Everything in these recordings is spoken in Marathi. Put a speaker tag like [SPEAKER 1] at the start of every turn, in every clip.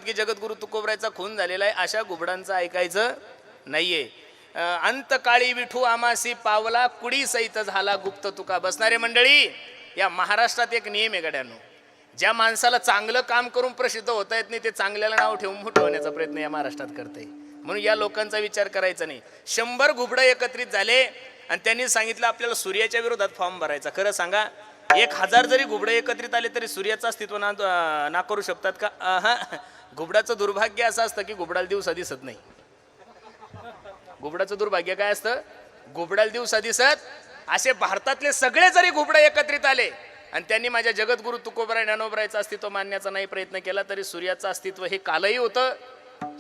[SPEAKER 1] की जगद्गुरु तुकोबरायचा खून झालेला आहे, अशा घुबडांचं ऐकायचं नाहीये. अंतकाळी विठू आमासी पावला, कुडी सहित झाला गुप्त तुका. बसणारे मंडळी, या महाराष्ट्रात एक नियम आहे गड्यांनो, ज्या माणसाला चांगलं काम करून प्रसिद्ध होता येत नाही ते चांगल्याला नाव ठेवून मोठं होण्याचा प्रयत्न या महाराष्ट्रात करते. म्हणून या लोकांचा विचार करायचा नाही. 100 घुबडं एकत्रित झाले आणि त्यांनी सांगितलं आपल्याला सूर्याच्या विरोधात फॉर्म भरायचा. खरं सांगा, 1000 जरी घुबडं एकत्रित आले तरी सूर्याचं अस्तित्व नाकारू शकतात का? घुबडाचं दुर्भाग्य असं असतं की घुबडाला दिवसा दिसत नाही. घुबडाचं दुर्भाग्य काय असतं? घुबडाला दिवसा दिसत. असे भारतातले सगळे जरी घुबडं एकत्रित आले आणि त्यांनी माझ्या जगद्गुरु तुकोबराय ज्ञानोबरायचं अस्तित्व मानण्याचा नाही प्रयत्न केला तरी सूर्याचं अस्तित्व हे कालही होतं,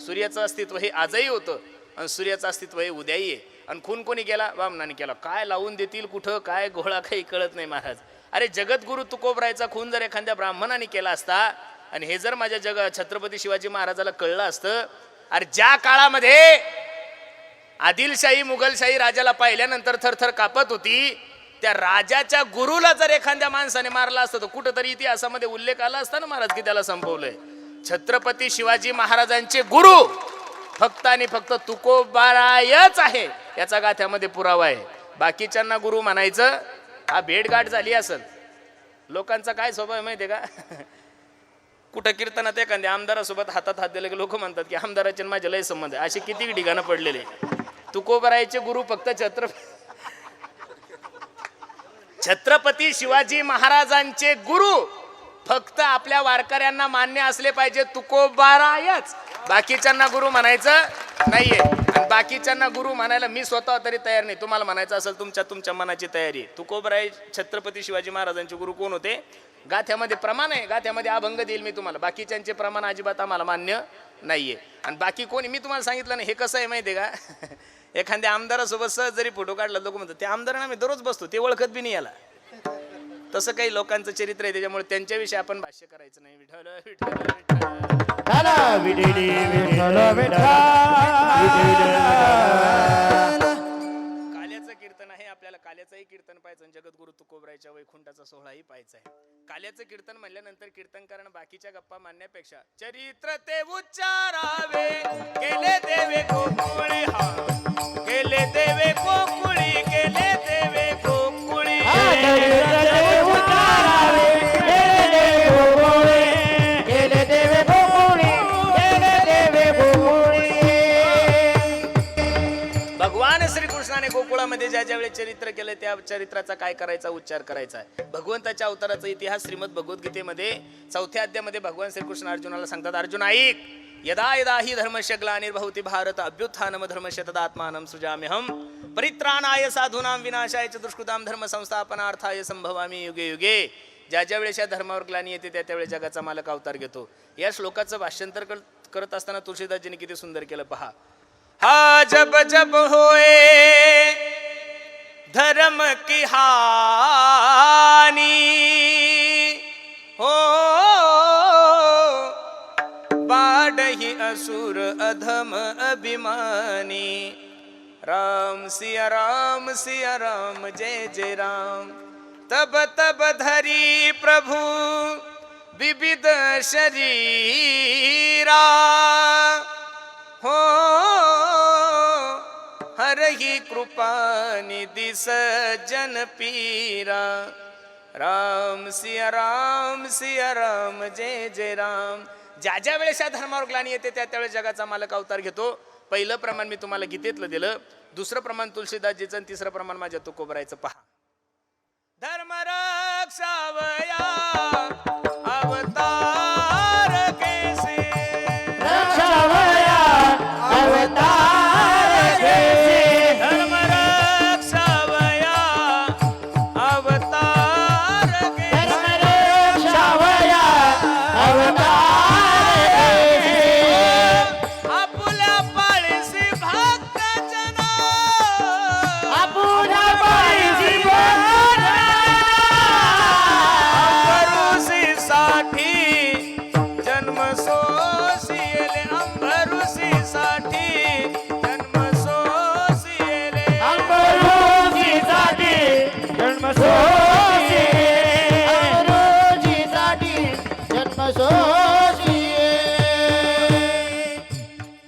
[SPEAKER 1] सूर्याचं अस्तित्व हे आजही होतं आणि सूर्याचं अस्तित्व हे उद्याही आहे. आणि खून कोणी केला? वामनाने केला. काय लावून देतील कुठं काय घोळा काही कळत नाही महाराज. अरे जगद्गुरु तुकोबरायचा खून जर एखाद्या ब्राह्मणाने केला असता आणि हे जर माझ्या छत्रपती शिवाजी महाराजाला कळलं असतं, अरे ज्या काळामध्ये आदिलशाही मुघलशाही राजाला पाहिल्यानंतर थरथर कापत होती, त्या राजाच्या गुरुला जर एखाद्या माणसाने मारला असतं तर कुठंतरी इतिहासामध्ये उल्लेख आला असता ना महाराज की त्याला संपवलंय. छत्रपती शिवाजी महाराजांचे गुरु फक्त आणि फक्त तुकोबारायच आहे, याचा गाथ्यामध्ये पुरावा आहे. बाकीच्यांना गुरु म्हणायचं हा भेटगाठ झाली असेल. लोकांचा काय स्वभाव माहितीये का? कुठं कीर्तनात एखाद्या आमदारासोबत हातात हात दिले की लोक म्हणतात की आमदाराचे माझे लय संबंध आहे. असे किती ठिकाणं पडलेले. तुकोबारायचे गुरु फक्त छत्रपती शिवाजी महाराजांचे गुरु फक्त आपल्या वारकऱ्यांना मान्य असले पाहिजे तुकोबारायच. बाकीच्यांना गुरु म्हणायचं नाहीये. आणि बाकीच्यांना गुरु म्हणायला मी स्वतः तरी तयार नाही. तुम्हाला म्हणायचं असेल तुमच्या मनाची तयारी आहे. तुकोबराय छत्रपती शिवाजी महाराजांचे गुरु कोण होते? गाथ्यामध्ये प्रमाण आहे, गाथ्यामध्ये अभंग देईल मी तुम्हाला. बाकीच्यांचे प्रमाण अजिबात आम्हाला मान्य नाहीये. आणि बाकी कोणी मी तुम्हाला सांगितलं नाही. हे कसं आहे माहितीये का? एखाद्या आमदारासोबत सहज जरी फोटो काढला लोक म्हणतात त्या आमदारांना मी दररोज बसतो, ते ओळखत बी नाही याला. तसं काही लोकांचं चरित्र आहे, त्याच्यामुळे त्यांच्याविषयी आपण भाष्य करायचं नाही. विठ्ठल विठ्ठल काल्याचं कीर्तन आहे, आपल्याला काल्याचंही कीर्तन पाहायचं. जगद्गुरु तुकोबरायच्या वैकुंठाचा सोहळाही पाहायचा आहे. काल्याचं कीर्तन म्हणल्यानंतर कीर्तनकारण बाकीच्या गप्पा मानण्यापेक्षा चरित्र ते उच्चारावे, केले देवे गोकुळी, हा केले देवे गोकुळी, केले देवे गोकुळी, भगवान श्रीकृष्णाने गोकुळामध्ये ज्या ज्यावेळी चरित्र केलं त्या चरित्राचा काय करायचा? उच्चार करायचा आहे. भगवंताच्या अवताराचा इतिहास श्रीमद भगवद्गीतेमध्ये 4थ्या अध्यायामध्ये भगवान श्रीकृष्ण अर्जुनाला सांगतात, अर्जुन ऐक, यदा यदा हि धर्मस्य ग्लानिर्भवति भारत अभ्युत्थानम धर्मस्य तदात्मानं सृजाम्यहं परित्राणाय साधूनां विनाशाय च दुष्कृतां धर्म संस्थापनार्थाय संभवामि युगे युगे. ज्या ज्या वेळेस या धर्मावर ग्लानी येते त्या त्यावेळेस जगाचा मालक अवतार घेतो. या श्लोकाचं भाषांतर करत असताना तुळशीदासजींनी किती सुंदर केलं पहा. हा जब जब होए धर्म की हानि, हो बाढ़हि असुर अधम अभिमानी. राम सिया राम जय जय राम. तब तब धरी प्रभु विविध शरीरा, हो हरहि कृपा निधि सज्जन पीरा. राम सिया राम जय जय राम. ज्या ज्या वेळेस या धर्मावर ग्लानी येते त्या त्यावेळेस जगाचा मालक अवतार घेतो. पहिलं प्रमाण मी तुम्हाला गीतेतलं दिलं, दुसरं प्रमाण तुळशीदासजीचं आणि तिसरं प्रमाण माझ्या तुकोबरायचं पहा. धर्म रक्षावया